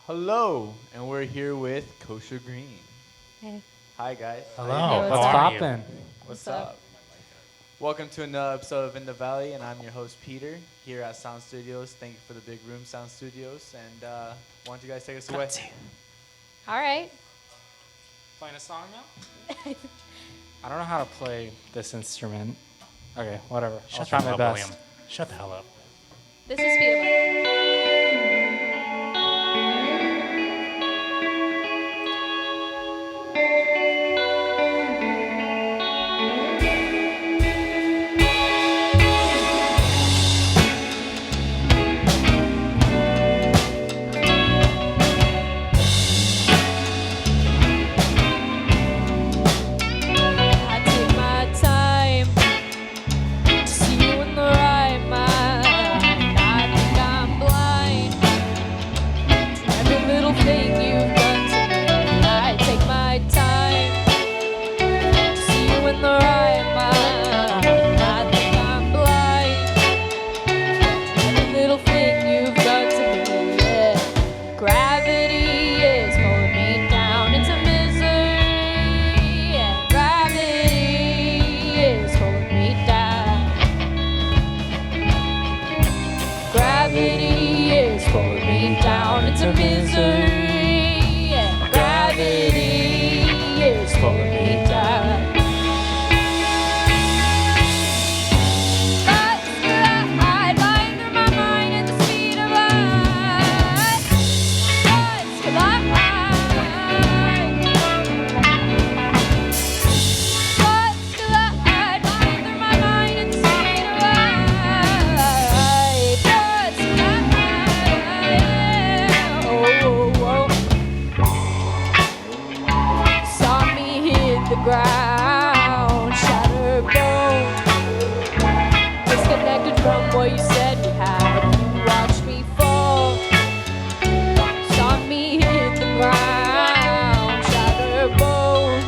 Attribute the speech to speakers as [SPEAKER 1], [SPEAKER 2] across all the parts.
[SPEAKER 1] Hello, and we're here with Kosher Green.
[SPEAKER 2] Hey.
[SPEAKER 1] Hi, guys.
[SPEAKER 3] Hello.
[SPEAKER 2] Hey,
[SPEAKER 3] How
[SPEAKER 2] what's
[SPEAKER 3] are you?
[SPEAKER 2] poppin'?
[SPEAKER 1] What's up? Welcome to another episode of IntheValley, and I'm your host, Peter, here at Sound Studios. Thank you for the big room, Sound Studios. And why don't you guys take us away?
[SPEAKER 2] All right.
[SPEAKER 3] Playing a song now? I don't know how to play this instrument. Okay, whatever. I'll try my best. William. Shut the hell up.
[SPEAKER 2] This is beautiful. I take my time to see you in the right mind. I think I'm blind to every little thing you've done to me. I take my time to see you in the right mind. I think I'm blind to every little thing you've done to me. Yeah. Gravity is pulling me down into misery. Yeah. Gravity is pulling me down. Gravity is pulling me down into misery. Yeah. Gravity is pulling me down. Thoughts collide, flying through my mind at the speed of light. Thoughts collide. Thoughts collide, flying through my mind at the speed of light. Thoughts collide. Oh, saw me hit the ground, shattered bone, disconnected from what you said we had. You watched me fall. Saw me hit the ground, shattered bones,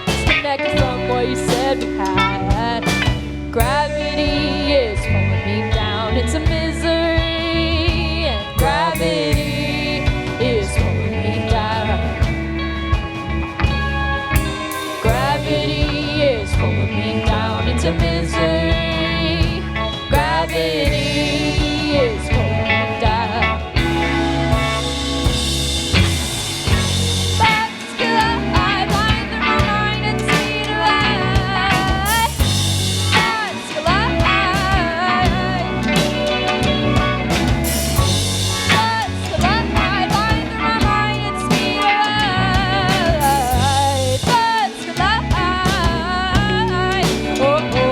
[SPEAKER 2] disconnected from what you said we had. Gravity is pulling me down into misery, and gravity is pulling me down. Gravity is pulling me down into misery. Gravity is pulling me down. Thoughts collide, flying through my mind at the speed of light. Thoughts collide. Thoughts collide, flying through my mind at the speed of light. Thoughts collide. Oh, oh.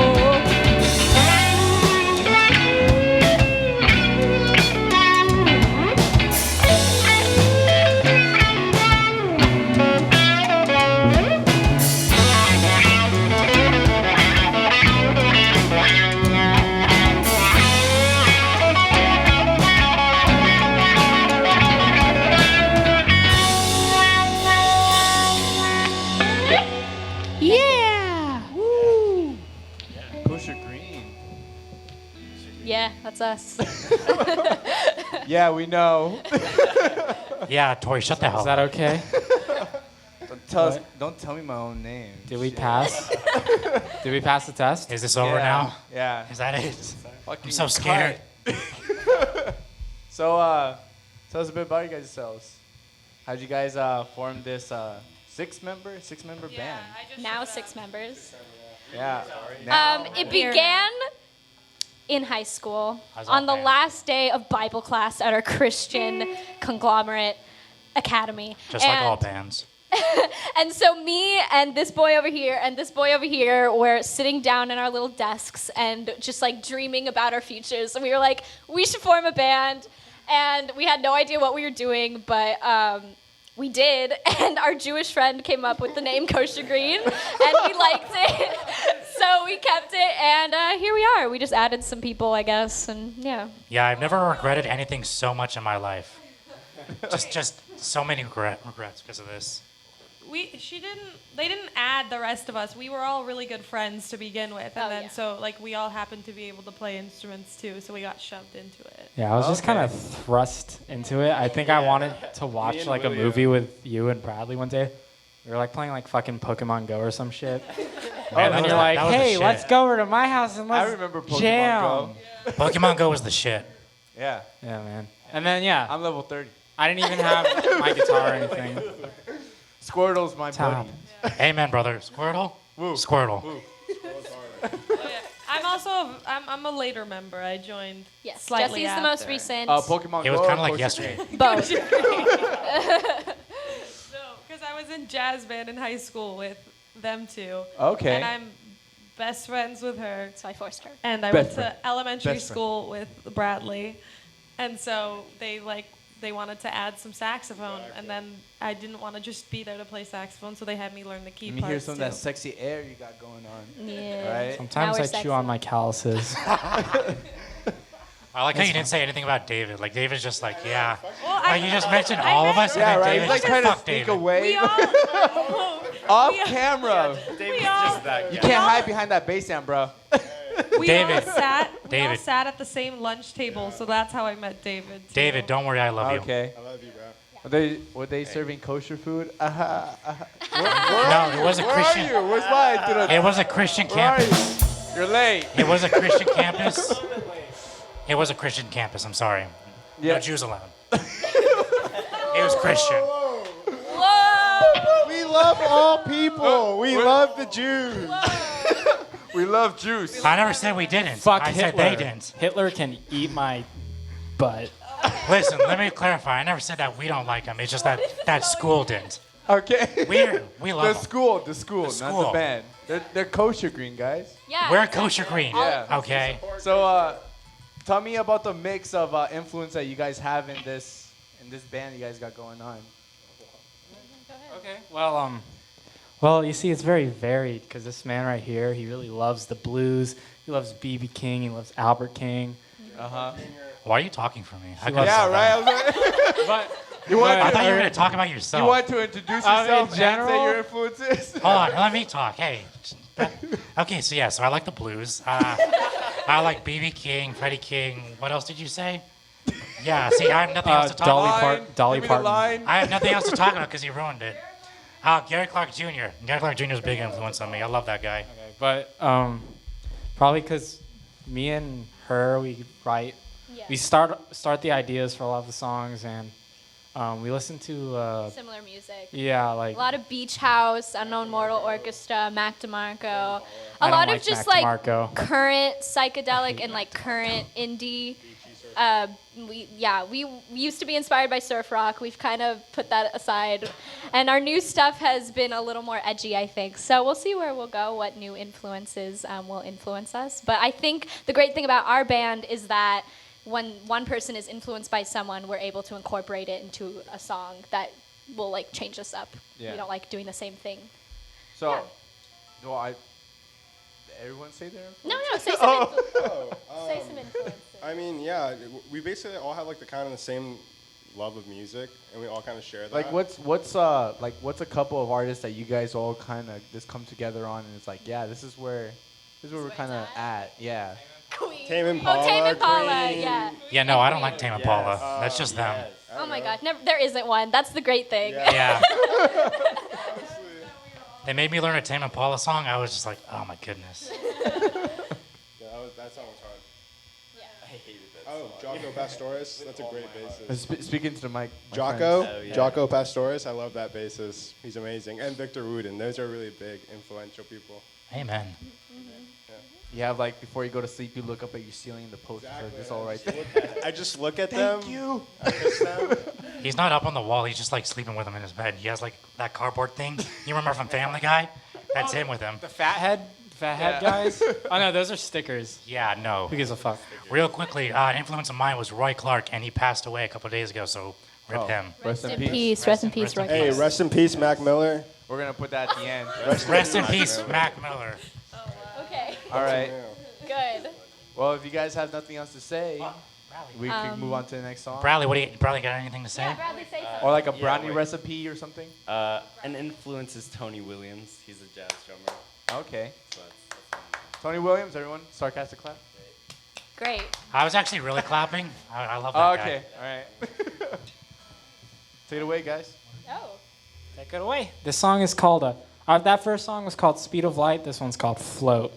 [SPEAKER 2] Yeah.
[SPEAKER 1] Kosher Green.
[SPEAKER 2] Yeah, that's us.
[SPEAKER 1] Yeah, we know.
[SPEAKER 3] Yeah, Tori, shut the hell
[SPEAKER 4] Is
[SPEAKER 3] up.
[SPEAKER 4] that okay?
[SPEAKER 1] Don't tell me my own name.
[SPEAKER 4] Did we
[SPEAKER 1] Shit.
[SPEAKER 4] pass? Did we pass the test?
[SPEAKER 3] Is this over
[SPEAKER 1] Yeah,
[SPEAKER 3] now?
[SPEAKER 1] Yeah.
[SPEAKER 3] Is that it?
[SPEAKER 1] Fucking
[SPEAKER 3] I'm so scared.
[SPEAKER 1] cut. So, tell us a bit about you guys yourselves. How'd you guys form this six-member band?
[SPEAKER 2] Now 6 members.
[SPEAKER 1] Yeah. Now,
[SPEAKER 2] It began in high school
[SPEAKER 3] I was
[SPEAKER 2] on
[SPEAKER 3] all
[SPEAKER 2] the
[SPEAKER 3] band.
[SPEAKER 2] last day of Bible class at our Christian conglomerate academy.
[SPEAKER 3] Just like all bands.
[SPEAKER 2] And so me and this boy over here and this boy over here were sitting down in our little desks and just like dreaming about our futures. And we were like, we should form a band. And we had no idea what we were doing, but we did. And our Jewish friend came up with the name Kosher Green, and we liked it. So we kept it, and here we are. We just added some people, I guess, and yeah.
[SPEAKER 3] Yeah, I've never regretted anything so much in my life. Just so many regrets because of this.
[SPEAKER 5] They didn't add the rest of us. We were all really good friends to begin with, and so like we all happened to be able to play instruments too, so we got shoved into it.
[SPEAKER 3] Yeah, I was just kind of thrust into it. I think I wanted to watch like a movie with you and Bradley one day. We were like playing like fucking Pokemon Go or some shit. And then you're like, hey, let's go over to my house and let's jam.
[SPEAKER 6] Go. Pokemon Go was the shit.
[SPEAKER 1] Yeah.
[SPEAKER 3] Yeah, man. And then, yeah.
[SPEAKER 1] I'm level 30.
[SPEAKER 3] I didn't even have my guitar or anything.
[SPEAKER 1] Squirtle's my buddy.
[SPEAKER 6] Amen, brother. Squirtle?
[SPEAKER 1] Woo.
[SPEAKER 6] Squirtle.
[SPEAKER 1] Woo.
[SPEAKER 5] I'm a later member. I joined
[SPEAKER 2] Yes,
[SPEAKER 5] slightly
[SPEAKER 2] Jesse's
[SPEAKER 5] after.
[SPEAKER 2] the most recent.
[SPEAKER 1] Pokemon Go.
[SPEAKER 6] It was kind of like yesterday.
[SPEAKER 2] Both.
[SPEAKER 5] No, because I was in jazz band in high school with them two.
[SPEAKER 1] Okay.
[SPEAKER 5] And I'm best friends with her.
[SPEAKER 2] So I forced her.
[SPEAKER 5] And I went to elementary school with Bradley. And so they wanted to add some saxophone, and then I didn't want to just be there to play saxophone, so they had me learn the key
[SPEAKER 1] Let me
[SPEAKER 5] parts
[SPEAKER 1] hear some
[SPEAKER 5] too.
[SPEAKER 1] of that sexy air you got going on.
[SPEAKER 2] Yeah.
[SPEAKER 1] Right?
[SPEAKER 3] Sometimes I chew on my calluses.
[SPEAKER 6] I like how you didn't say anything about David. Like, David's just like, yeah.
[SPEAKER 5] Well,
[SPEAKER 6] Like, you just mentioned all of us,
[SPEAKER 1] Yeah,
[SPEAKER 6] and then
[SPEAKER 1] right.
[SPEAKER 6] David's
[SPEAKER 1] He's like
[SPEAKER 6] just
[SPEAKER 1] trying
[SPEAKER 6] like,
[SPEAKER 1] to
[SPEAKER 6] fuck
[SPEAKER 1] sneak
[SPEAKER 6] David.
[SPEAKER 1] away.
[SPEAKER 5] We all,
[SPEAKER 1] Off camera. You can't hide behind that bass amp, bro.
[SPEAKER 5] we
[SPEAKER 6] David.
[SPEAKER 5] all sat. We all
[SPEAKER 6] David.
[SPEAKER 5] sat at the same lunch table, so that's how I met David. Too.
[SPEAKER 6] David, don't worry, I love you.
[SPEAKER 1] Okay.
[SPEAKER 7] I love you, bro.
[SPEAKER 1] Were they serving kosher food?
[SPEAKER 6] No, it was a Christian.
[SPEAKER 1] Where are you? Where's mine?
[SPEAKER 6] It was a Christian
[SPEAKER 1] Where are
[SPEAKER 6] campus.
[SPEAKER 1] you? You're late.
[SPEAKER 6] It was a Christian campus. It was a Christian campus. I'm sorry.
[SPEAKER 1] Yeah.
[SPEAKER 6] No Jews allowed. It was Christian.
[SPEAKER 2] Whoa!
[SPEAKER 7] We love all people. We love the Jews.
[SPEAKER 1] We love juice.
[SPEAKER 6] I never said we didn't.
[SPEAKER 3] Fuck
[SPEAKER 6] I
[SPEAKER 3] Hitler.
[SPEAKER 6] said they didn't.
[SPEAKER 3] Hitler can eat my butt.
[SPEAKER 6] Listen, let me clarify. I never said that we don't like him. It's just that that school didn't.
[SPEAKER 1] Okay.
[SPEAKER 6] We love them.
[SPEAKER 1] The school, not
[SPEAKER 6] school.
[SPEAKER 1] the band. They're kosher green, guys.
[SPEAKER 2] Yeah.
[SPEAKER 6] We're kosher green.
[SPEAKER 1] Yeah.
[SPEAKER 6] Okay.
[SPEAKER 1] So, tell me about the mix of influence that you guys have in this band you guys got going on.
[SPEAKER 3] Okay. Well, you see, it's very varied because this man right here, he really loves the blues. He loves B.B. King. He loves Albert King.
[SPEAKER 6] Why are you talking for me? I
[SPEAKER 1] Yeah, right.
[SPEAKER 6] I thought you were going to talk about yourself.
[SPEAKER 1] You want to introduce yourself
[SPEAKER 3] in general?
[SPEAKER 1] and say your influences?
[SPEAKER 6] Hold on, let me talk. Hey. Okay, so I like the blues. I like B.B. King, Freddie King. What else did you say? Yeah, see, I have nothing else to talk about.
[SPEAKER 3] Dolly
[SPEAKER 1] Give me the
[SPEAKER 3] Parton.
[SPEAKER 1] line.
[SPEAKER 6] I have nothing else to talk about because he ruined it. Gary Clark Jr. Gary Clark Jr. is a big influence on me. I love that guy.
[SPEAKER 3] But probably because me and her, we write.
[SPEAKER 2] Yeah.
[SPEAKER 3] We start the ideas for a lot of the songs, and we listen to
[SPEAKER 2] Similar music.
[SPEAKER 3] yeah, like
[SPEAKER 2] A lot of Beach House, Unknown Mortal Orchestra, Mac DeMarco. A
[SPEAKER 3] I don't
[SPEAKER 2] lot
[SPEAKER 3] like
[SPEAKER 2] of just
[SPEAKER 3] Mac
[SPEAKER 2] like
[SPEAKER 3] DeMarco.
[SPEAKER 2] current psychedelic and like current indie. We used to be inspired by surf rock. We've kind of put that aside, and our new stuff has been a little more edgy, I think. So we'll see where we'll go, what new influences will influence us. But I think the great thing about our band is that when one person is influenced by someone, we're able to incorporate it into a song that will like change us up.
[SPEAKER 1] Yeah.
[SPEAKER 2] We don't like doing the same thing.
[SPEAKER 1] So,
[SPEAKER 2] Yeah.
[SPEAKER 1] everyone say their influence?
[SPEAKER 2] No, say some, say some influences.
[SPEAKER 7] I mean, yeah, we basically all have like the kind of the same love of music, and we all kind of share that.
[SPEAKER 1] Like what's a couple of artists that you guys all kind of just come together on, and it's like, yeah, this is where we're kind of at. Yeah.
[SPEAKER 2] Queen.
[SPEAKER 7] Tame Impala,
[SPEAKER 2] Oh, Tame Impala,
[SPEAKER 7] Queen.
[SPEAKER 2] yeah.
[SPEAKER 6] Yeah, no, I don't like Tame Impala. That's just them.
[SPEAKER 2] Oh my God, there isn't one. That's the great thing.
[SPEAKER 6] Yeah. They made me learn a Tame Impala song. I was just like, oh my goodness.
[SPEAKER 7] Yeah, that song was hard.
[SPEAKER 2] Yeah.
[SPEAKER 7] I hated that. Oh, Jocko Pastorius, that's a great bassist.
[SPEAKER 1] Speaking to the mic. my
[SPEAKER 7] Jocko,
[SPEAKER 1] friends.
[SPEAKER 7] Jocko Pastorius, I love that bassist. He's amazing. And Victor Wooden, those are really big, influential people.
[SPEAKER 6] Amen.
[SPEAKER 1] You have like before you go to sleep, you look up at your ceiling, the posters are just all right there.
[SPEAKER 7] I just look at them.
[SPEAKER 1] Thank you.
[SPEAKER 7] I kiss them.
[SPEAKER 6] He's not up on the wall. He's just like sleeping with him in his bed. He has like that cardboard thing. You remember from Family Guy? That's him with him.
[SPEAKER 3] the fat head guys. Oh no, those are stickers.
[SPEAKER 6] Yeah, no.
[SPEAKER 3] Who gives a fuck?
[SPEAKER 6] Real quickly, an influence of mine was Roy Clark, and he passed away a couple of days ago, so rip him.
[SPEAKER 1] Rest in peace.
[SPEAKER 2] Peace. Rest in peace, Roy.
[SPEAKER 7] Hey, rest in peace, Mac Miller.
[SPEAKER 1] We're gonna put that at the end.
[SPEAKER 6] Rest in peace, Mac Miller.
[SPEAKER 2] Okay.
[SPEAKER 1] All right.
[SPEAKER 2] Good.
[SPEAKER 1] Well, if you guys have nothing else to say,
[SPEAKER 6] Bradley.
[SPEAKER 1] we can move on to the next song.
[SPEAKER 6] Bradley, Bradley got anything to say?
[SPEAKER 2] Yeah, Bradley, say
[SPEAKER 1] Or like a brownie recipe or something?
[SPEAKER 8] An influence is Tony Williams. He's a jazz drummer.
[SPEAKER 1] Okay.
[SPEAKER 8] So that's
[SPEAKER 1] Tony Williams, everyone? Sarcastic clap?
[SPEAKER 2] Great.
[SPEAKER 6] I was actually really clapping. I love that
[SPEAKER 1] Oh,
[SPEAKER 6] guy.
[SPEAKER 1] okay. All right. Take it away, guys.
[SPEAKER 2] Oh.
[SPEAKER 3] Take it away. This song is called, that first song was called Speed of Light. This one's called Float.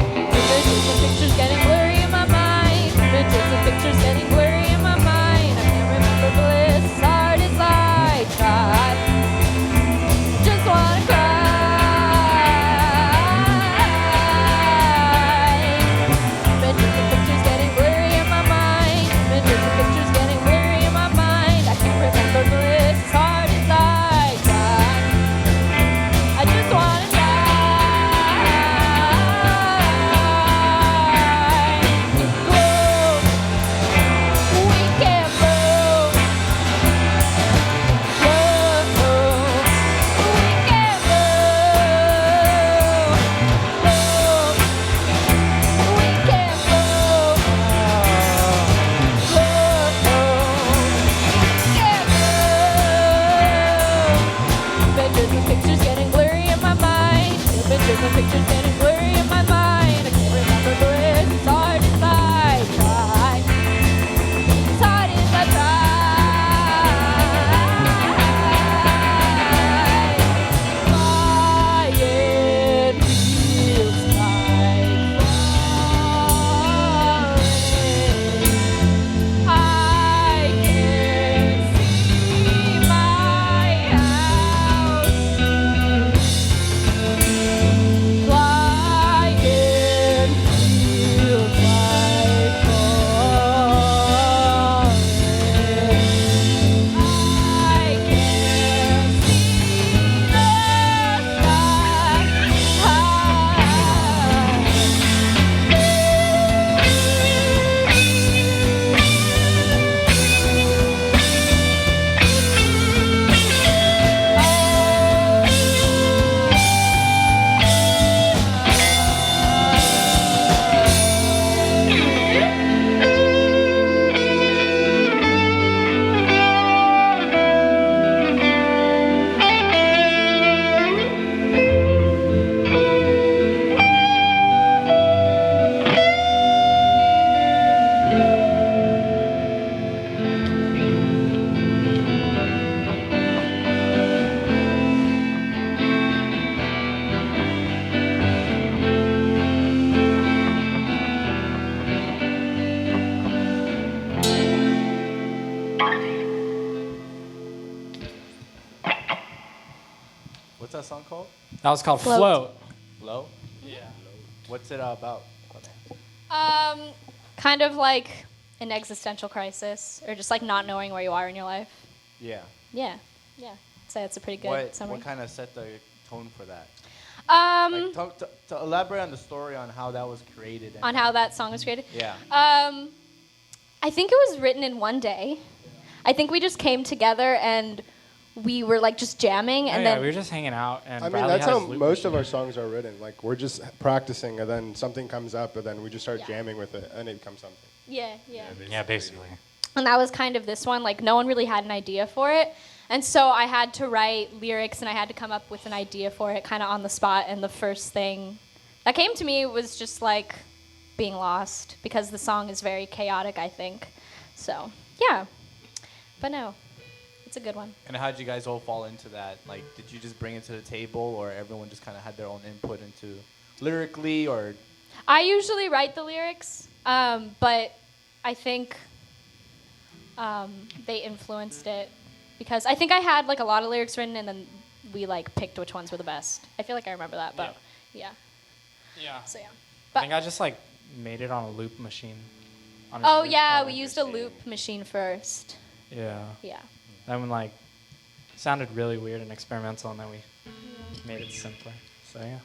[SPEAKER 2] Pictures getting blurry in my mind. Pictures getting blurry in my mind. I can't remember bliss as hard as I try. Just wanna cry. Pictures getting blurry in my mind. Pictures getting blurry in my mind. I can't remember bliss as hard as I try. I just wanna die. Pictures getting blurry in my mind. Pictures getting blurry in my mind. I can't remember bliss as hard as I try. As hard as I try. Flying feels like falling. I can see my house. Flying feels like falling. I can see the
[SPEAKER 1] What's that song called?
[SPEAKER 3] That was called
[SPEAKER 2] Float.
[SPEAKER 3] Float.
[SPEAKER 1] Low? Yeah. What's it about?
[SPEAKER 2] kind of like an existential crisis, or just like not knowing where you are in your life.
[SPEAKER 1] Yeah.
[SPEAKER 2] Yeah, yeah. I'd say that's a pretty good
[SPEAKER 1] What
[SPEAKER 2] summary.
[SPEAKER 1] kind of set the tone for that?
[SPEAKER 2] Um,
[SPEAKER 1] Like, to elaborate on the story on how that was created. And
[SPEAKER 2] on how that song was created.
[SPEAKER 1] Yeah.
[SPEAKER 2] I think it was written in one day. I think we just came together and we were like just jamming, and then
[SPEAKER 3] we were just hanging out. And
[SPEAKER 7] I mean,
[SPEAKER 3] Bradley
[SPEAKER 7] that's
[SPEAKER 3] had
[SPEAKER 7] how
[SPEAKER 3] his loop
[SPEAKER 7] most of
[SPEAKER 3] machine.
[SPEAKER 7] our songs are written. Like, we're just practicing, and then something comes up, and then we just start
[SPEAKER 2] Yeah.
[SPEAKER 7] jamming with it, and it becomes something.
[SPEAKER 2] yeah.
[SPEAKER 6] Yeah, basically.
[SPEAKER 2] And that was kind of this one. Like, no one really had an idea for it. And so I had to write lyrics and I had to come up with an idea for it kind of on the spot. And the first thing that came to me was just like being lost, because the song is very chaotic, I think. So, yeah. But no, it's a good one.
[SPEAKER 1] And how did you guys all fall into that? Like, did you just bring it to the table, or everyone just kind of had their own input into lyrically, or?
[SPEAKER 2] I usually write the lyrics, but I think they influenced it, because I think I had like a lot of lyrics written, and then we like picked which ones were the best. I feel like I remember that, but yeah.
[SPEAKER 3] Yeah.
[SPEAKER 2] So yeah.
[SPEAKER 3] I think I just like made it on a loop machine. On a
[SPEAKER 2] Oh
[SPEAKER 3] loop
[SPEAKER 2] yeah,
[SPEAKER 3] kind
[SPEAKER 2] we
[SPEAKER 3] of
[SPEAKER 2] used a loop machine first.
[SPEAKER 3] Yeah.
[SPEAKER 2] Yeah.
[SPEAKER 3] That one like sounded really weird and experimental, and then we made it simpler. So yeah.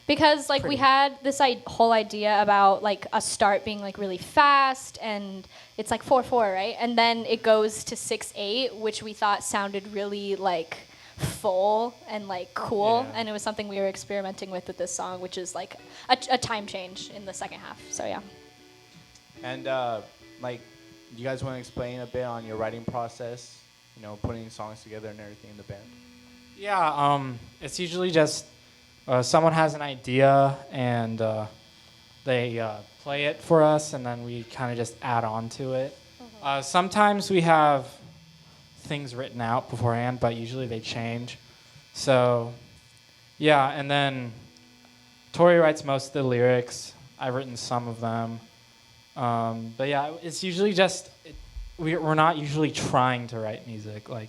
[SPEAKER 2] Because like we had this whole idea about like a start being like really fast, and it's like 4/4, right? And then it goes to 6/8, which we thought sounded really like full and like cool, and it was something we were experimenting with this song, which is like a time change in the second half. So yeah.
[SPEAKER 1] And like, you guys want to explain a bit on your writing process? You know, putting songs together and everything in the band.
[SPEAKER 3] Yeah, it's usually just someone has an idea and they play it for us, and then we kind of just add on to it. Sometimes we have things written out beforehand, but usually they change. So, yeah, and then Tori writes most of the lyrics. I've written some of them. But yeah, it's usually just, we're not usually trying to write music. Like,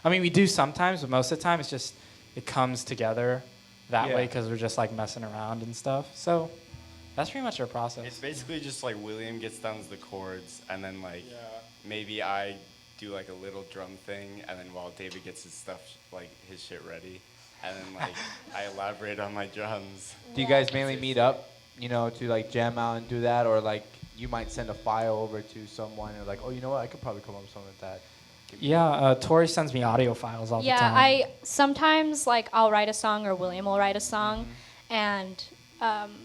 [SPEAKER 3] I mean, we do sometimes, but most of the time it's just, it comes together that way because we're just like messing around and stuff. So that's pretty much our process.
[SPEAKER 8] It's basically just like William gets down to the chords, and then like maybe I do like a little drum thing, and then while David gets his stuff, like his shit ready, and then like I elaborate on my drums.
[SPEAKER 1] Do you guys mainly meet up, you know, to like jam out and do that, or like you might send a file over to someone and like, oh, you know what, I could probably come up with something like that?
[SPEAKER 3] Yeah, Tori sends me audio files all the time.
[SPEAKER 2] Yeah, I sometimes like I'll write a song or William will write a song, and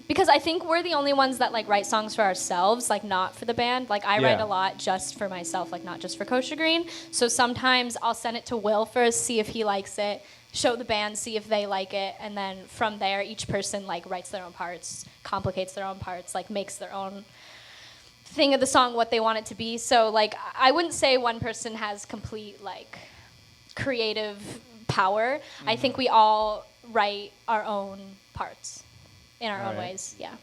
[SPEAKER 2] because I think we're the only ones that like write songs for ourselves, like not for the band. Like I write a lot just for myself, like not just for Kosher Green. So sometimes I'll send it to Will first, see if he likes it, show the band, see if they like it, and then from there each person like writes their own parts, complicates their own parts, like makes their own thing of the song what they want it to be. So like I wouldn't say one person has complete like creative power. I think we all write our own parts in our own ways. Yeah.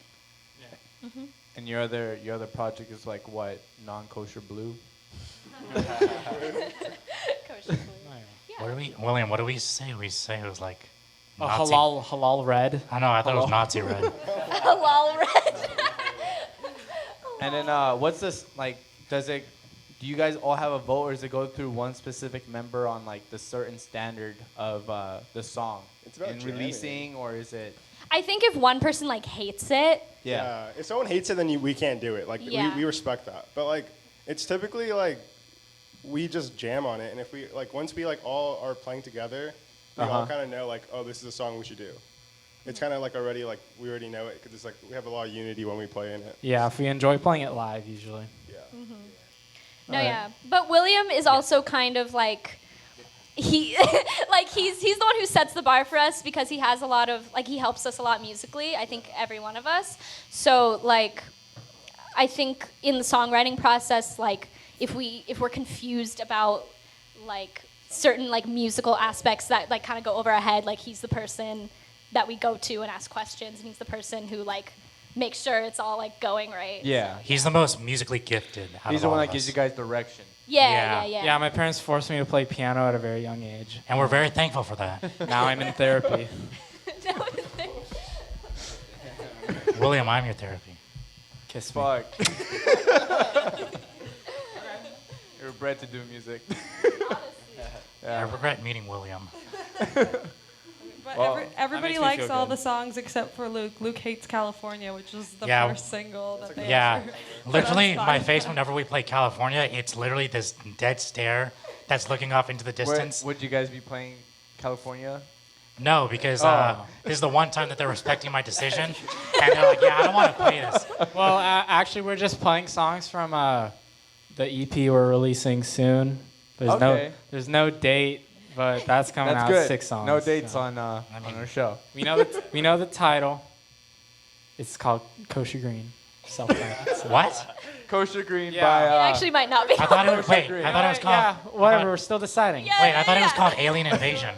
[SPEAKER 1] And your other project is like what, non-kosher blue?
[SPEAKER 2] Kosher Blue.
[SPEAKER 6] What do we, William? What do we say? We say it was like
[SPEAKER 3] Nazi. Halal red.
[SPEAKER 6] I know. I thought it was Nazi red.
[SPEAKER 2] Halal red.
[SPEAKER 1] And then what's this like? Do you guys all have a vote, or does it go through one specific member on like the certain standard of the song
[SPEAKER 7] It's about
[SPEAKER 1] in
[SPEAKER 7] jamming.
[SPEAKER 1] releasing, or is it?
[SPEAKER 2] I think if one person like hates it,
[SPEAKER 7] If someone hates it, then we can't do it. Like we respect that. But like it's typically like we just jam on it, and if we like once we like all are playing together, we all kind of know like, oh, this is a song we should do. It's kind of like already like we already know it because it's like we have a lot of unity when we play in it.
[SPEAKER 3] Yeah, if we enjoy playing it live, usually.
[SPEAKER 7] Yeah.
[SPEAKER 2] no, yeah. But William is also kind of like he like he's the one who sets the bar for us because he has a lot of like he helps us a lot musically. I think every one of us. So like I think in the songwriting process, like if we're confused about like certain like musical aspects that like kind of go over our head, like he's the person that we go to and ask questions, and he's the person who like makes sure it's all like going right.
[SPEAKER 1] Yeah.
[SPEAKER 6] He's the most musically gifted.
[SPEAKER 1] He's the one that gives you guys direction.
[SPEAKER 2] Yeah.
[SPEAKER 3] Yeah, my parents forced me to play piano at a very young age.
[SPEAKER 6] And we're very thankful for that.
[SPEAKER 3] Now I'm in therapy.
[SPEAKER 6] William, I'm your therapy.
[SPEAKER 3] Kiss me.
[SPEAKER 1] Fuck. You're bred to do music.
[SPEAKER 6] I regret meeting William.
[SPEAKER 5] But
[SPEAKER 1] Well,
[SPEAKER 5] everybody
[SPEAKER 3] that makes me
[SPEAKER 5] likes
[SPEAKER 3] feel
[SPEAKER 5] all
[SPEAKER 3] good.
[SPEAKER 5] the songs except for Luke. Luke hates California, which was the
[SPEAKER 6] Yeah.
[SPEAKER 5] first single that they
[SPEAKER 6] Yeah,
[SPEAKER 5] ever
[SPEAKER 6] literally,
[SPEAKER 5] put on
[SPEAKER 6] my
[SPEAKER 5] Spotify.
[SPEAKER 6] face whenever we play California, it's literally this dead stare that's looking off into the distance.
[SPEAKER 1] Would you guys be playing California?
[SPEAKER 6] No, because
[SPEAKER 1] Oh.
[SPEAKER 6] this is the one time that they're respecting my decision, and they're like, "Yeah, I don't want to play this."
[SPEAKER 3] Well, actually, we're just playing songs from the EP we're releasing soon. There's no date, but that's coming
[SPEAKER 1] That's
[SPEAKER 3] out.
[SPEAKER 1] good.
[SPEAKER 3] 6 songs.
[SPEAKER 1] No dates
[SPEAKER 3] so.
[SPEAKER 1] on our show.
[SPEAKER 3] We know the title. It's called Kosher Green. Self-titled. So.
[SPEAKER 6] What?
[SPEAKER 1] Kosher Green
[SPEAKER 3] Yeah.
[SPEAKER 1] by.
[SPEAKER 2] It actually might not be.
[SPEAKER 6] I thought it was
[SPEAKER 1] Kosher
[SPEAKER 6] wait.
[SPEAKER 1] Green.
[SPEAKER 6] I thought it was called.
[SPEAKER 3] Yeah, whatever.
[SPEAKER 6] I
[SPEAKER 3] We're still deciding.
[SPEAKER 2] Yeah.
[SPEAKER 6] Wait, I thought it was called Alien Invasion.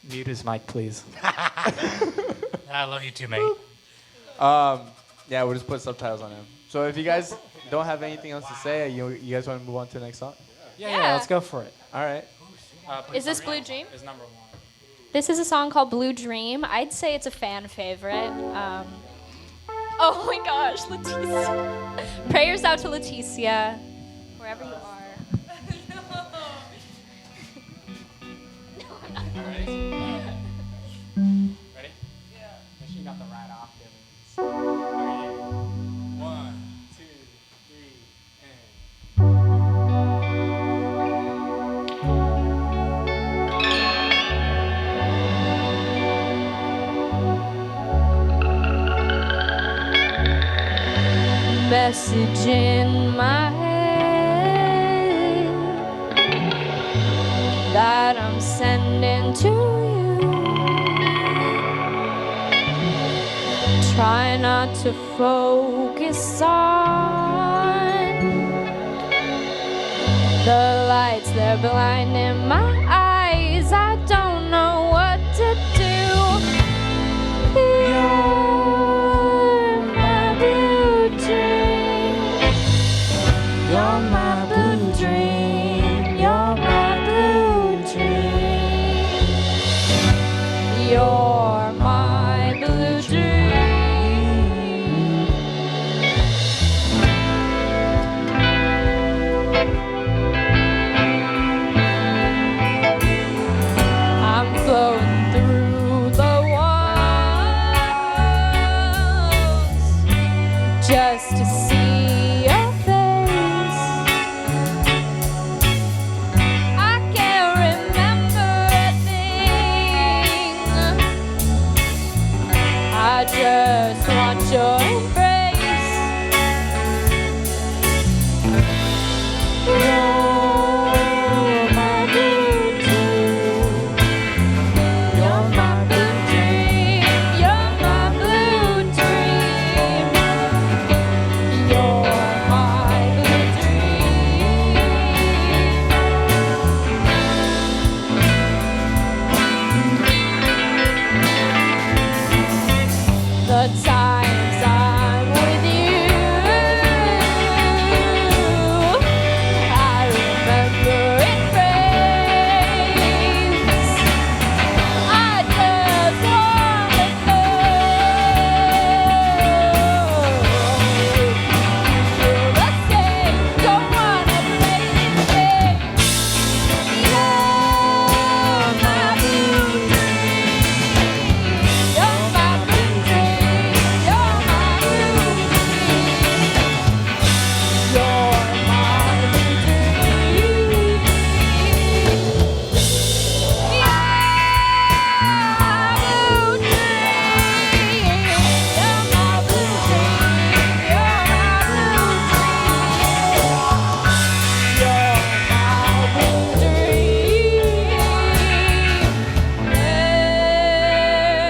[SPEAKER 3] Mute his mic, please.
[SPEAKER 6] I love you too, mate.
[SPEAKER 1] Yeah, we'll just put subtitles on him. So if you guys don't have anything else to say, you guys want to move on to the next song?
[SPEAKER 3] Yeah, let's go for it.
[SPEAKER 1] All right.
[SPEAKER 2] Is this Blue Dream?
[SPEAKER 3] Is number 1.
[SPEAKER 2] This is a song called Blue Dream. I'd say it's a fan favorite. Oh my gosh, Leticia. Prayers out to Leticia, wherever you are. No, I'm not.
[SPEAKER 3] Ready?
[SPEAKER 2] message in my head that I'm sending to you. Try not to focus on the lights, they're blinding my eyes. I don't know what to do. You're my blue dream. You're my blue dream. You're my blue dream. You're my blue dream. I'm floating through the walls just to see your face. I can't remember a thing. I just want your embrace. You're my blue dream. You're my blue dream. You're my blue dream. You're my blue dream. The times I'm with you, I remember it rains. I just wanna feel the same. Don't wanna play this game. You're my blue dream. You're my blue dream. You're my blue dream. You're my blue dream.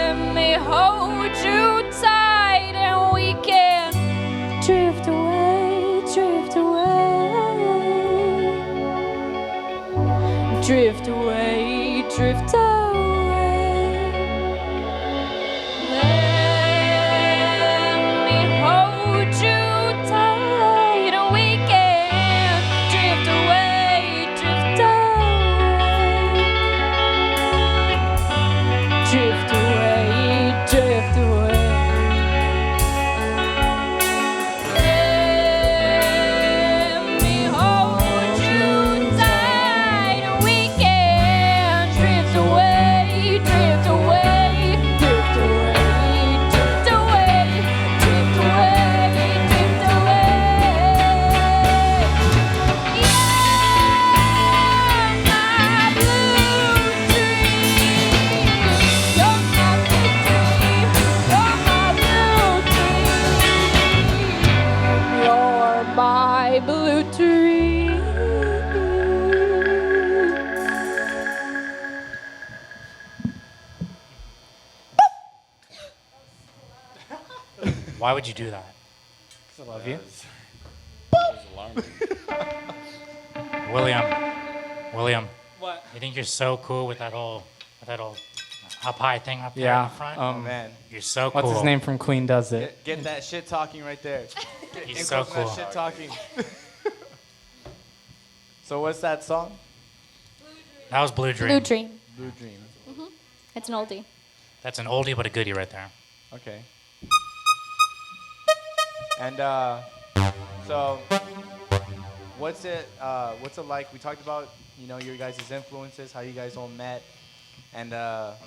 [SPEAKER 2] Let me hold you tight and we can drift away, drift away. Drift away, drift away. Let me hold you tight and we can drift away, drift away. Drift away, drift away. Let me hold you tight and we can drift away, drift away, drift away, drift away, drift away, drift away. You're my blue dream. You're my blue dream. You're my blue dream. You're my blue dream.
[SPEAKER 6] Why would you do that?
[SPEAKER 3] I love you.
[SPEAKER 6] William,
[SPEAKER 3] What?
[SPEAKER 6] you think you're so cool with that whole up high thing up there in
[SPEAKER 3] Yeah.
[SPEAKER 6] the front?
[SPEAKER 1] Oh man,
[SPEAKER 6] You're so
[SPEAKER 3] What's
[SPEAKER 6] cool.
[SPEAKER 3] his name from Queen Does It?
[SPEAKER 1] get that shit talking right there.
[SPEAKER 6] He's
[SPEAKER 1] Get
[SPEAKER 6] so
[SPEAKER 1] close to that
[SPEAKER 6] cool.
[SPEAKER 1] shit talking. So what's that song?
[SPEAKER 6] That was Blue Dream.
[SPEAKER 2] Blue dream.
[SPEAKER 1] Blue Dream.
[SPEAKER 2] It's an oldie.
[SPEAKER 6] That's an oldie but a goodie right there.
[SPEAKER 1] Okay. And so, what's it like? We talked about your guys' influences, how you guys all met, and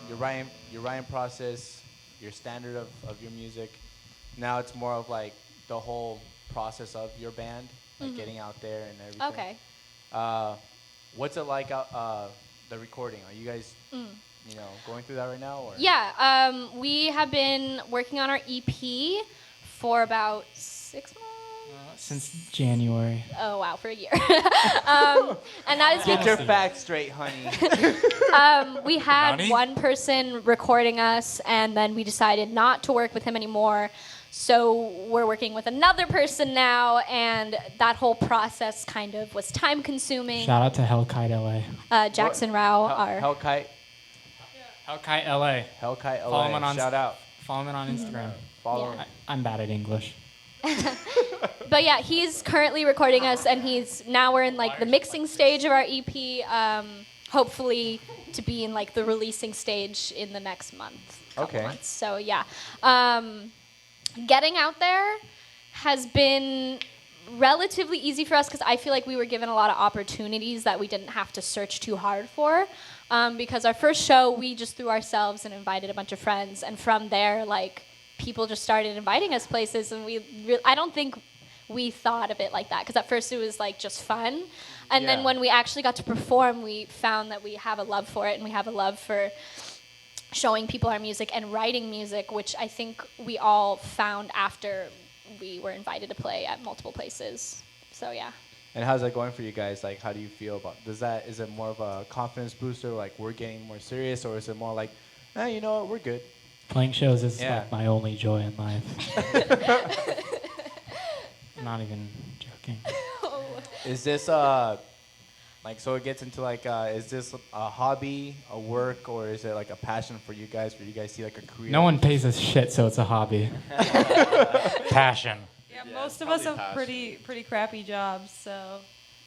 [SPEAKER 1] your writing process, your standard of your music. Now it's more of like the whole process of your band, like getting out there and everything.
[SPEAKER 2] Okay.
[SPEAKER 1] What's it like the recording? Are you guys going through that right now? Or?
[SPEAKER 2] Yeah, we have been working on our EP for about 6 months.
[SPEAKER 3] Since January.
[SPEAKER 2] Oh wow, for a year. And that is
[SPEAKER 1] Get your facts straight, honey.
[SPEAKER 2] we had
[SPEAKER 6] Nani?
[SPEAKER 2] one person recording us, and then we decided not to work with him anymore. So we're working with another person now, and that whole process kind of was time consuming.
[SPEAKER 3] Shout out to Hellkite LA.
[SPEAKER 2] Jackson Rao, our
[SPEAKER 1] Hellkite.
[SPEAKER 3] Hellkite LA.
[SPEAKER 1] Hellkite
[SPEAKER 3] Follow
[SPEAKER 1] LA.
[SPEAKER 3] him on
[SPEAKER 1] Shout out.
[SPEAKER 3] Follow him on Instagram.
[SPEAKER 1] Follow.
[SPEAKER 2] Yeah.
[SPEAKER 3] I'm bad at English.
[SPEAKER 2] But yeah, he's currently recording us, and now we're in like the mixing stage of our EP. Hopefully to be in like the releasing stage in the next couple months. So yeah, getting out there has been relatively easy for us because I feel like we were given a lot of opportunities that we didn't have to search too hard for. Because our first show, we just threw ourselves and invited a bunch of friends, and from there, like, people just started inviting us places, and I don't think we thought of it like that, because at first it was like just fun, and then when we actually got to perform, we found that we have a love for it, and we have a love for showing people our music and writing music, which I think we all found after we were invited to play at multiple places. So yeah.
[SPEAKER 1] And how's that going for you guys? Like, how do you feel about? Is it more of a confidence booster? Like, we're getting more serious, or is it more like, you know what, we're good?
[SPEAKER 3] Playing shows is like my only joy in life. I'm not even joking.
[SPEAKER 1] Is this like, so it gets into like, is this a hobby, a work, or is it like a passion for you guys? Where you guys see like a career?
[SPEAKER 3] No one pays us shit, so it's a hobby.
[SPEAKER 6] Passion.
[SPEAKER 5] Yeah, most of us have pretty crappy jobs, so.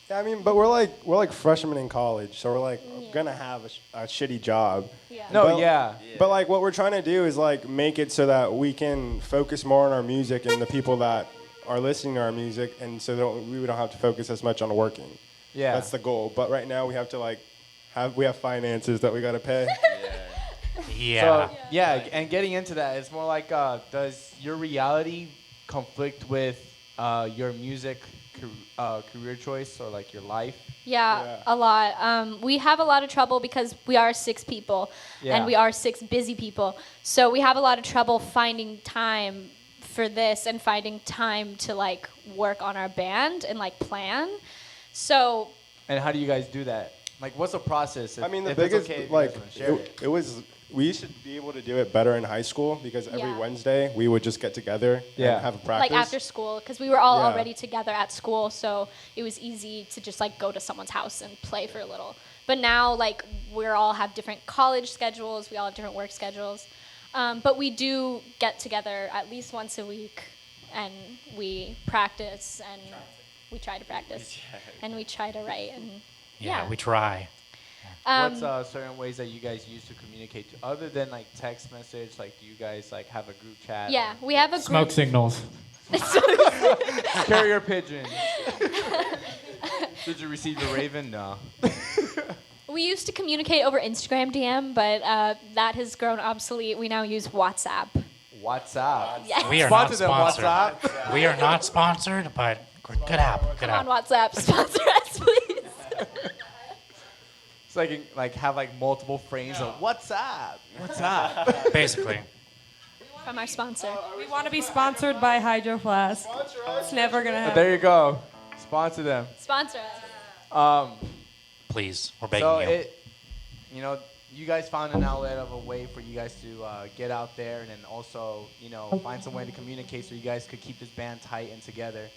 [SPEAKER 7] Yeah, I mean, but we're like freshmen in college, so we're like gonna have a shitty job.
[SPEAKER 2] Yeah.
[SPEAKER 1] No,
[SPEAKER 7] But-
[SPEAKER 1] yeah.
[SPEAKER 7] But like what we're trying to do is like make it so that we can focus more on our music and the people that are listening to our music, and so that we don't have to focus as much on working.
[SPEAKER 1] Yeah.
[SPEAKER 7] That's the goal. But right now we have to like we have finances that we gotta pay.
[SPEAKER 6] Yeah.
[SPEAKER 1] So, and getting into that, it's more like, does your reality conflict with your music career choice or like your life?
[SPEAKER 2] Yeah, a lot. We have a lot of trouble because we are 6 people, and we are 6 busy people. So we have a lot of trouble finding time for this and finding time to like work on our band and like plan. So.
[SPEAKER 1] And how do you guys do that? Like, what's the process?
[SPEAKER 7] I mean, the
[SPEAKER 1] if it's
[SPEAKER 7] biggest
[SPEAKER 1] okay if you
[SPEAKER 7] like
[SPEAKER 1] guys wanna share
[SPEAKER 7] it was. We used to be able to do it better in high school because every
[SPEAKER 2] Yeah.
[SPEAKER 7] Wednesday we would just get together and have a practice.
[SPEAKER 2] Like after school, because we were all
[SPEAKER 7] Yeah.
[SPEAKER 2] already together at school, so it was easy to just like go to someone's house and play for a little. But now, like, we all have different college schedules, we all have different work schedules, but we do get together at least once a week, and we practice, and we try to practice, and we try to write, and
[SPEAKER 6] Yeah, we try.
[SPEAKER 1] What's certain ways that you guys use to communicate to, other than like text message? Like, do you guys like have a group chat?
[SPEAKER 2] Yeah, we have a group.
[SPEAKER 3] Smoke signals.
[SPEAKER 1] Carrier pigeon. Did you receive the raven? No.
[SPEAKER 2] We used to communicate over Instagram DM, but that has grown obsolete. We now use WhatsApp.
[SPEAKER 1] WhatsApp.
[SPEAKER 2] Yes.
[SPEAKER 6] We are not
[SPEAKER 1] Sponsor them,
[SPEAKER 6] sponsored.
[SPEAKER 1] WhatsApp.
[SPEAKER 6] We are not sponsored, but good app. Good
[SPEAKER 2] On
[SPEAKER 6] app.
[SPEAKER 2] WhatsApp, sponsor us, please.
[SPEAKER 1] It's like have like multiple frames of what's up? What's up?
[SPEAKER 6] Basically.
[SPEAKER 2] From our sponsor.
[SPEAKER 5] We want to be sponsored by Hydro Flask. It's never going to happen.
[SPEAKER 1] There you go. Sponsor them.
[SPEAKER 2] Sponsor us.
[SPEAKER 6] Please, we're begging
[SPEAKER 1] So
[SPEAKER 6] you.
[SPEAKER 1] you guys found an outlet of a way for you guys to get out there, and then also, find some way to communicate so you guys could keep this band tight and together.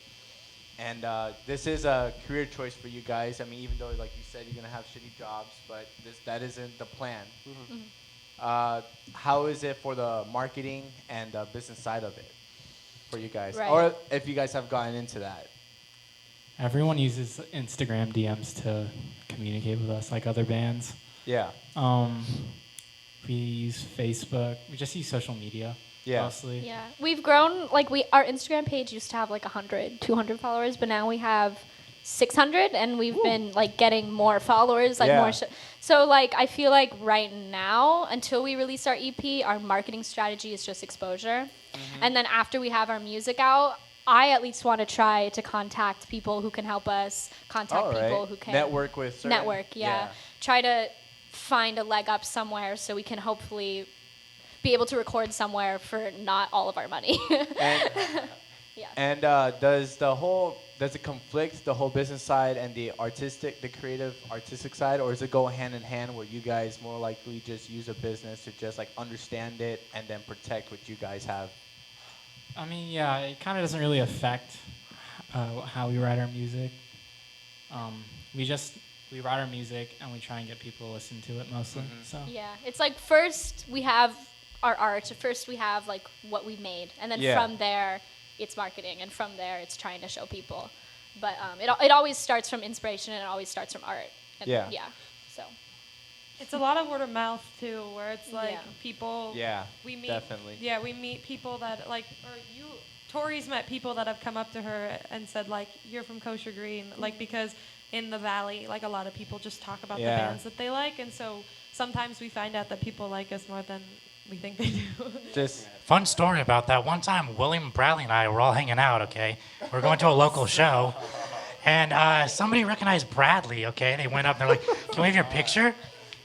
[SPEAKER 1] And this is a career choice for you guys. I mean, even though, like you said, you're gonna have shitty jobs, but that isn't the plan. How is it for the marketing and business side of it for you guys,
[SPEAKER 2] Right.
[SPEAKER 1] or if you guys have gotten into that?
[SPEAKER 3] Everyone uses Instagram DMs to communicate with us, like other bands.
[SPEAKER 1] Yeah.
[SPEAKER 3] We use Facebook. We just use social media mostly.
[SPEAKER 2] Yeah. We've grown, like, our Instagram page used to have, like, 100, 200 followers, but now we have 600, and we've been, like, getting more followers, like, more. So, like, I feel like right now, until we release our EP, our marketing strategy is just exposure. And then after we have our music out, I at least want to try to contact people who can help us, people who can
[SPEAKER 1] network with certain,
[SPEAKER 2] network, try to find a leg up somewhere so we can hopefully be able to record somewhere for not all of our money. Yes.
[SPEAKER 1] And does it conflict the whole business side and the creative artistic side, or does it go hand in hand where you guys more likely just use a business to just like understand it and then protect what you guys have?
[SPEAKER 3] I mean, yeah, it kind of doesn't really affect how we write our music. We write our music and we try and get people to listen to it mostly. So
[SPEAKER 2] Yeah, it's like first we have our art. First we have like what we made, and then from there it's marketing, and from there it's trying to show people. But it always starts from inspiration, and it always starts from art. And so
[SPEAKER 5] It's a lot of word of mouth too, where it's like people.
[SPEAKER 1] Yeah,
[SPEAKER 5] we meet,
[SPEAKER 1] definitely.
[SPEAKER 5] Yeah, we meet people that like, or you. Tori's met people that have come up to her and said like, "You're from Kosher Green," like because in the Valley, like a lot of people just talk about the bands that they like, and so sometimes we find out that people like us more than we think they do.
[SPEAKER 1] Just
[SPEAKER 6] Fun story about that. One time, William, Bradley, and I were all hanging out, okay? We're going to a local show, and somebody recognized Bradley, okay? They went up, they're like, "Can we have your picture?"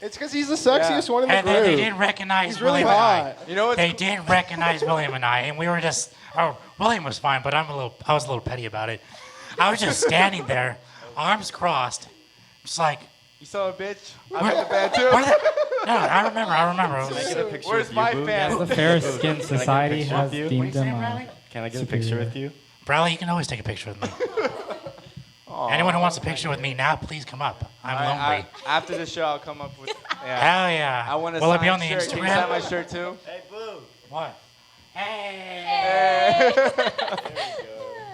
[SPEAKER 7] It's because he's the sexiest one in the
[SPEAKER 6] And
[SPEAKER 7] group.
[SPEAKER 6] then they didn't recognize
[SPEAKER 7] He's really
[SPEAKER 6] William
[SPEAKER 7] hot.
[SPEAKER 6] and I.
[SPEAKER 1] You know what's
[SPEAKER 6] They didn't recognize William and I, and we were just, William was fine, but I was a little petty about it. I was just standing there, arms crossed, just like,
[SPEAKER 1] you saw a bitch? I'm in the band too.
[SPEAKER 6] no, I remember. It was-
[SPEAKER 8] Can I get a picture
[SPEAKER 1] Where's
[SPEAKER 8] with
[SPEAKER 1] my
[SPEAKER 8] you, Boo?
[SPEAKER 1] fan?
[SPEAKER 3] the Fair Skin Society
[SPEAKER 8] picture
[SPEAKER 3] has
[SPEAKER 8] with you?
[SPEAKER 3] deemed them.
[SPEAKER 8] Can I get a picture with you?
[SPEAKER 6] Bradley, you can always take a picture with me. Anyone who wants a picture with me now, please come up. I'm lonely.
[SPEAKER 1] After the show, I'll come up with. Yeah.
[SPEAKER 6] Hell yeah.
[SPEAKER 1] I want to
[SPEAKER 6] Will
[SPEAKER 1] sign
[SPEAKER 6] it be on the
[SPEAKER 1] shirt. Can you sign my
[SPEAKER 6] Instagram?
[SPEAKER 1] shirt too?
[SPEAKER 6] What? Hey.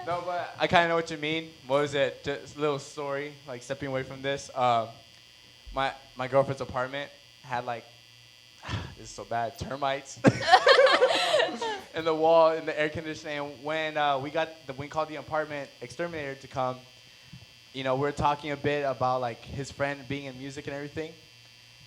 [SPEAKER 1] No, but I kind of know what you mean. What was it? Just a little story, like stepping away from this. My girlfriend's apartment had like, this is so bad, termites in the wall, in the air conditioning. And when we called the apartment exterminator to come, you know, we were talking a bit about like his friend being in music and everything.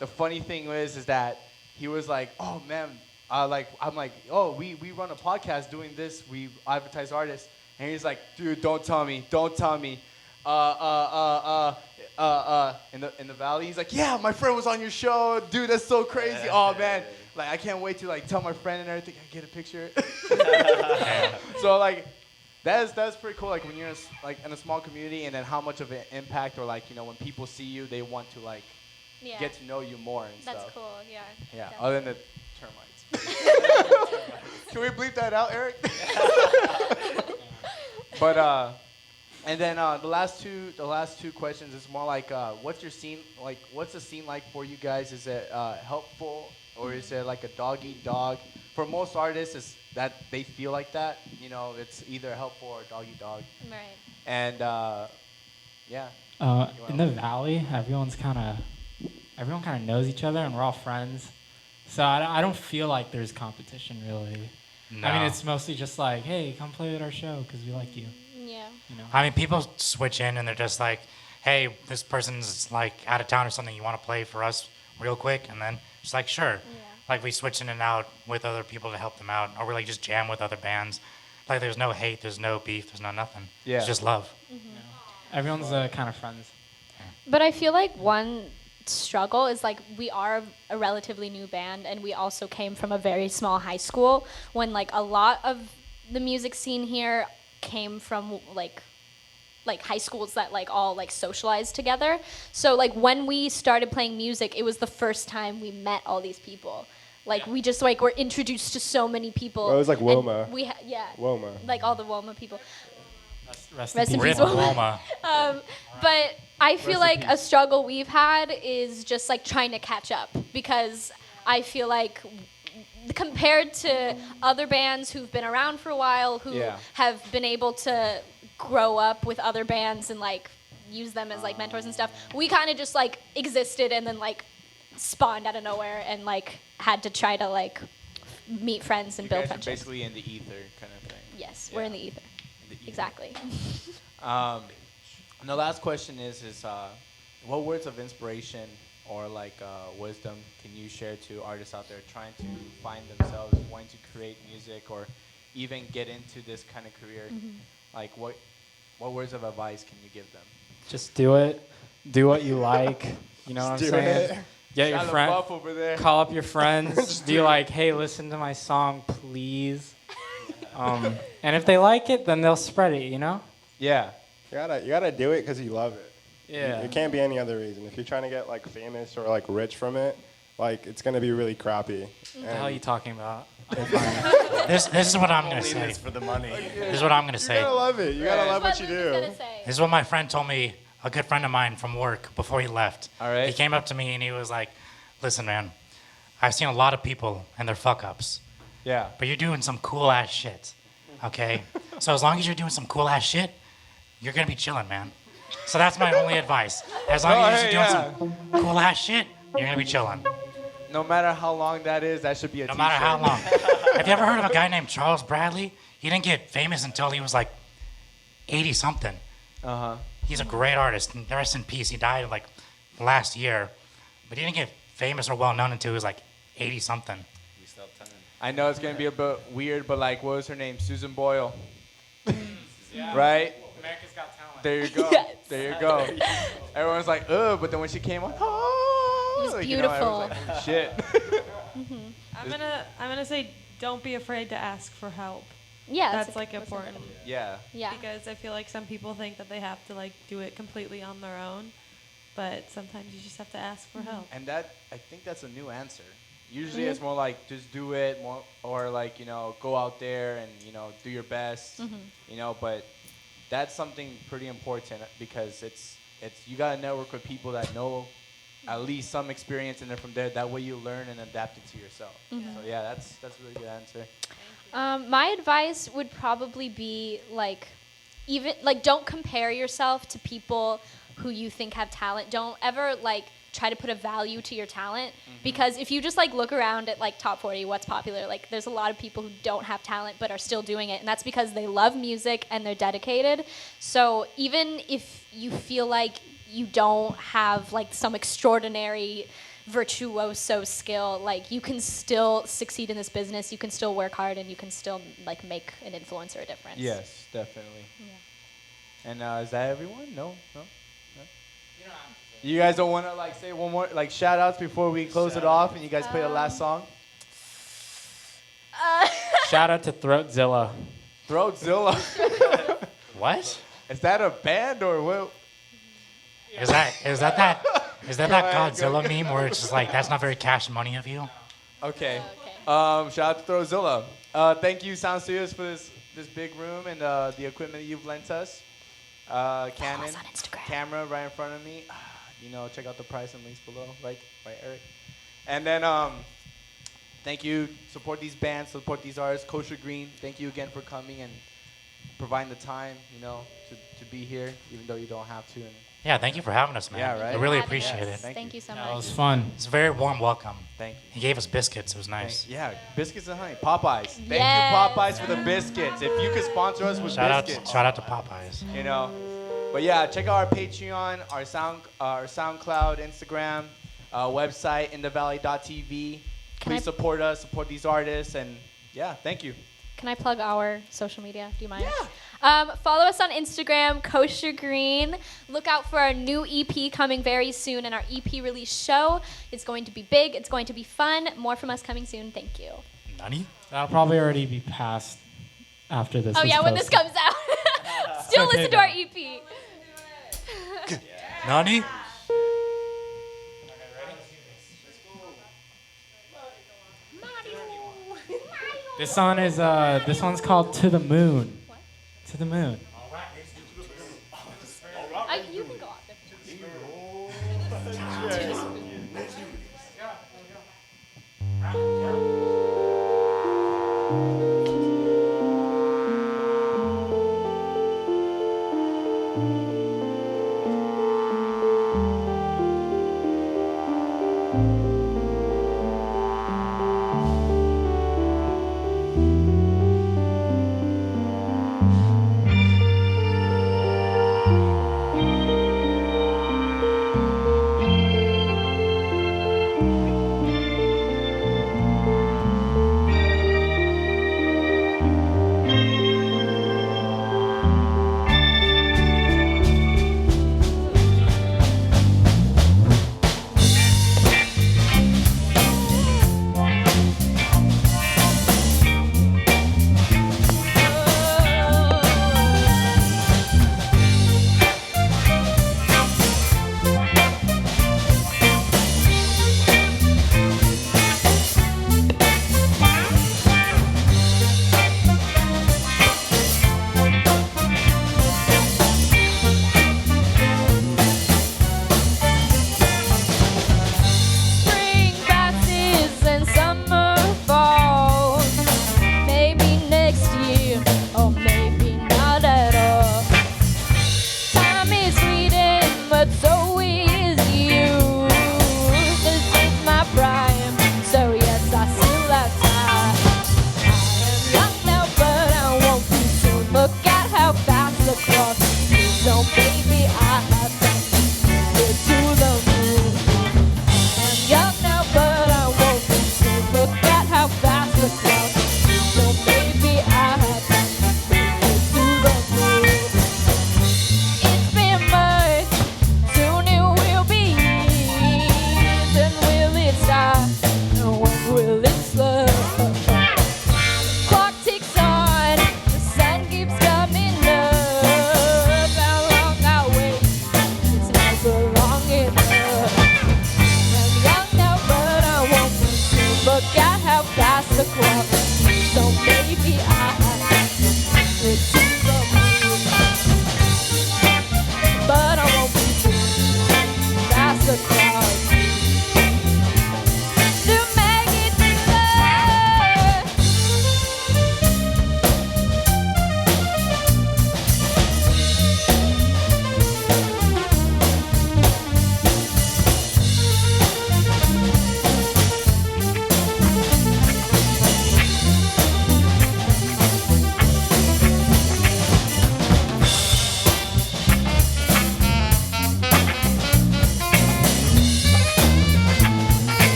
[SPEAKER 1] The funny thing is that he was like, "Oh man," I'm like, "Oh, we run a podcast doing this. We advertise artists." And he's like, "Dude, don't tell me. In the Valley." He's like, "Yeah, my friend was on your show. Dude, that's so crazy. Oh man, like I can't wait to like tell my friend and everything. I get a picture." So like, that's pretty cool. Like when you're in a small community, and then how much of an impact, or like, you know, when people see you, they want to like get to know you more and
[SPEAKER 2] That's
[SPEAKER 1] stuff.
[SPEAKER 2] cool. Yeah.
[SPEAKER 1] Yeah.
[SPEAKER 2] Definitely.
[SPEAKER 1] Other than the termites. Can we bleep that out, Eric? But and then the last two questions is more like, what's your scene like? What's the scene like for you guys? Is it helpful, or is it like a dog eat dog? For most artists, it's that they feel like that. You know, it's either helpful or dog eat dog.
[SPEAKER 2] Right.
[SPEAKER 1] And yeah.
[SPEAKER 3] In the Valley, everyone kind of knows each other, and we're all friends. So I don't feel like there's competition really.
[SPEAKER 6] No.
[SPEAKER 3] I mean, it's mostly just like, hey, come play at our show because we like you.
[SPEAKER 2] Yeah.
[SPEAKER 3] You know.
[SPEAKER 6] I mean, people switch in and they're just like, "Hey, this person's like out of town or something. You want to play for us real quick?" And then it's like, "Sure."
[SPEAKER 2] Yeah.
[SPEAKER 6] Like we switch in and out with other people to help them out, or we like just jam with other bands. Like there's no hate, there's no beef, there's no nothing.
[SPEAKER 1] Yeah.
[SPEAKER 6] It's just love.
[SPEAKER 3] Everyone's kind of friends.
[SPEAKER 2] But I feel like one struggle is like we are a relatively new band, and we also came from a very small high school when like a lot of the music scene here came from like high schools that like all like socialized together. So like when we started playing music, it was the first time we met all these people. Like we just like were introduced to so many people.
[SPEAKER 7] Well, it was like
[SPEAKER 2] and
[SPEAKER 7] Woma.
[SPEAKER 2] Woma. Like all the Woma people.
[SPEAKER 3] Rest
[SPEAKER 2] Rest
[SPEAKER 3] in
[SPEAKER 2] in
[SPEAKER 3] peace.
[SPEAKER 2] peace,
[SPEAKER 6] Rip
[SPEAKER 2] Woma.
[SPEAKER 6] Woma.
[SPEAKER 2] But I feel
[SPEAKER 1] in
[SPEAKER 2] like a
[SPEAKER 1] peace.
[SPEAKER 2] struggle we've had is just like trying to catch up, because I feel like compared to other bands who've been around for a while, who
[SPEAKER 1] Yeah.
[SPEAKER 2] have been able to grow up with other bands and like use them as like mentors and stuff, we kind of just like existed and then like spawned out of nowhere and like had to try to like meet friends and
[SPEAKER 1] You
[SPEAKER 2] build
[SPEAKER 1] guys are
[SPEAKER 2] friendships.
[SPEAKER 1] basically in the ether kind of thing.
[SPEAKER 2] Yes, we're in the ether.
[SPEAKER 1] The ether.
[SPEAKER 2] Exactly.
[SPEAKER 1] And the last question is what words of inspiration or like wisdom can you share to artists out there trying to find themselves, wanting to create music or even get into this kind of career? Like what words of advice can you give them?
[SPEAKER 3] Just do it. Do what you like. You know what I'm
[SPEAKER 7] do
[SPEAKER 3] saying?
[SPEAKER 7] it.
[SPEAKER 3] Get your
[SPEAKER 1] Shia
[SPEAKER 3] friend.
[SPEAKER 1] LaBeouf over there.
[SPEAKER 3] Call up your friends. Be like, hey, listen to my song, please. And if they like it, then they'll spread it, you know?
[SPEAKER 1] Yeah.
[SPEAKER 7] You gotta do it because you love it.
[SPEAKER 3] Yeah.
[SPEAKER 7] It can't be any other reason. If you're trying to get like famous or like rich from it, like it's gonna be really crappy.
[SPEAKER 3] What the hell are you talking about?
[SPEAKER 6] This is what I'm gonna say.
[SPEAKER 8] This for the money.
[SPEAKER 6] This is what I'm gonna say.
[SPEAKER 7] You gotta love it. You gotta love what you
[SPEAKER 2] Luke's
[SPEAKER 7] do.
[SPEAKER 2] gonna say.
[SPEAKER 6] This is what my friend told me, a good friend of mine from work before he left.
[SPEAKER 1] All right.
[SPEAKER 6] He came up to me and he was like, listen, man, I've seen a lot of people and their fuck ups,
[SPEAKER 1] Yeah.
[SPEAKER 6] but you're doing some cool ass shit, okay? So as long as you're doing some cool ass shit, you're gonna be chilling, man. So that's my only advice. As long as you're doing some cool ass shit, you're gonna be chilling.
[SPEAKER 1] No matter how long that is, that should be a
[SPEAKER 6] No
[SPEAKER 1] t-shirt.
[SPEAKER 6] matter how long. Have you ever heard of a guy named Charles Bradley? He didn't get famous until he was like 80 something.
[SPEAKER 1] Uh-huh.
[SPEAKER 6] He's a great artist. And rest in peace. He died like last year, but he didn't get famous or well known until he was like 80 something.
[SPEAKER 8] We still have time.
[SPEAKER 1] I know it's going to be a bit weird, but like, what was her name? Susan Boyle. Right?
[SPEAKER 3] America's Got Talent.
[SPEAKER 1] There you go.
[SPEAKER 2] Yes.
[SPEAKER 1] There you go. Everyone's like, ugh, but then when she came on, oh,
[SPEAKER 2] It was
[SPEAKER 1] like,
[SPEAKER 2] beautiful.
[SPEAKER 1] everyone's like, oh, shit.
[SPEAKER 5] I'm gonna say don't be afraid to ask for help.
[SPEAKER 2] Yeah,
[SPEAKER 5] That's
[SPEAKER 2] a-
[SPEAKER 5] like
[SPEAKER 2] that's
[SPEAKER 5] important.
[SPEAKER 1] Yeah.
[SPEAKER 2] Yeah.
[SPEAKER 5] Because I feel like some people think that they have to like do it completely on their own, but sometimes you just have to ask for help.
[SPEAKER 1] And that, I think that's a new answer. Usually it's more like, just do it, more, or like, you know, go out there and, you know, do your best, you know, but that's something pretty important because it's you got to network with people that know at least some experience, and then from there, that way you learn and adapt it to yourself. So yeah, that's a really good answer.
[SPEAKER 2] My advice would probably be like, even like, don't compare yourself to people who you think have talent. Don't ever like try to put a value to your talent, because if you just like look around at like top 40, what's popular, like there's a lot of people who don't have talent but are still doing it, and that's because they love music and they're dedicated. So even if you feel like you don't have like some extraordinary virtuoso skill, like you can still succeed in this business, you can still work hard, and you can still like make an influence or a difference.
[SPEAKER 1] Yes, definitely. And is that everyone? No? You guys don't want to like say one more, like shout outs before we close it off and you guys play the last song?
[SPEAKER 3] Shout out to Throatzilla.
[SPEAKER 1] Throatzilla.
[SPEAKER 6] What?
[SPEAKER 1] Is that a band or what?
[SPEAKER 6] Is that that Godzilla meme where it's just like, that's not very cash money of you?
[SPEAKER 1] Okay. Shout out to Throatzilla. Thank you, Sound Studios, for this big room and the equipment that you've lent us. Canon,
[SPEAKER 2] us on Instagram.
[SPEAKER 1] camera right in front of me. You know, check out the price and links below, right, Eric? And then, thank you. Support these bands, support these artists. Kosher Green, thank you again for coming and providing the time, you know, to be here, even though you don't have to. And
[SPEAKER 6] Yeah, thank you for having us, man.
[SPEAKER 1] Yeah, right?
[SPEAKER 6] I really
[SPEAKER 2] Having
[SPEAKER 6] appreciate
[SPEAKER 2] us.
[SPEAKER 6] it.
[SPEAKER 2] Thank you so
[SPEAKER 3] That
[SPEAKER 2] much.
[SPEAKER 3] was fun.
[SPEAKER 6] It's a very warm welcome.
[SPEAKER 1] thank you.
[SPEAKER 6] He gave us biscuits. It was nice.
[SPEAKER 1] Yeah, biscuits and honey. Popeyes. Thank
[SPEAKER 2] Yes.
[SPEAKER 1] you, Popeyes, for the biscuits. If you could sponsor us with
[SPEAKER 6] Shout out
[SPEAKER 1] biscuits.
[SPEAKER 6] to Popeyes.
[SPEAKER 1] You know, but yeah, check out our Patreon, our SoundCloud, Instagram, website, IntheValley.tv.
[SPEAKER 2] Can I-
[SPEAKER 1] Please support us, support these artists, and yeah, thank you.
[SPEAKER 2] Can I plug our social media? Do you mind? Yeah. Follow us on Instagram, Kosher Green. Look out for our new EP coming very soon, and our EP release show. It's going to be big. It's going to be fun. More from us coming soon. Thank you.
[SPEAKER 6] Nani?
[SPEAKER 3] That'll probably already be passed after this.
[SPEAKER 2] Oh
[SPEAKER 3] is
[SPEAKER 2] yeah, when this
[SPEAKER 3] posted.
[SPEAKER 2] comes out. Still
[SPEAKER 3] Okay,
[SPEAKER 2] listen to our
[SPEAKER 3] then.
[SPEAKER 2] EP.
[SPEAKER 6] Nani?
[SPEAKER 3] This one's called To the Moon. To the Moon.
[SPEAKER 2] You can go off.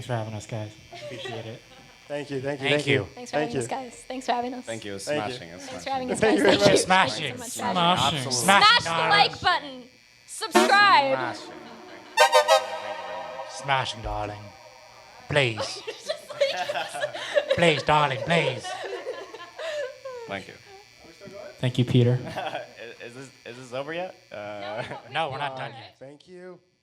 [SPEAKER 3] for having us, guys. Appreciate it.
[SPEAKER 7] Thank you. Thank you.
[SPEAKER 6] Thank you.
[SPEAKER 2] Thanks for having us, guys. Thanks for having us.
[SPEAKER 8] Thank you. It's
[SPEAKER 7] Thank you.
[SPEAKER 8] smashing. It's
[SPEAKER 2] Thanks for
[SPEAKER 8] smashing.
[SPEAKER 2] having us,
[SPEAKER 7] Thank
[SPEAKER 2] guys.
[SPEAKER 7] you very
[SPEAKER 2] Thank you.
[SPEAKER 7] much.
[SPEAKER 6] Smashing.
[SPEAKER 2] Thanks so much for
[SPEAKER 6] Smashing.
[SPEAKER 2] having us.
[SPEAKER 8] Absolutely.
[SPEAKER 2] Smash the like button. Subscribe.
[SPEAKER 8] Smashing.
[SPEAKER 6] Smashing, darling. Please. Please, darling, please.
[SPEAKER 8] Thank you.
[SPEAKER 3] Thank you, Peter.
[SPEAKER 8] Is this over yet?
[SPEAKER 6] No, we're not done yet.
[SPEAKER 7] Thank you.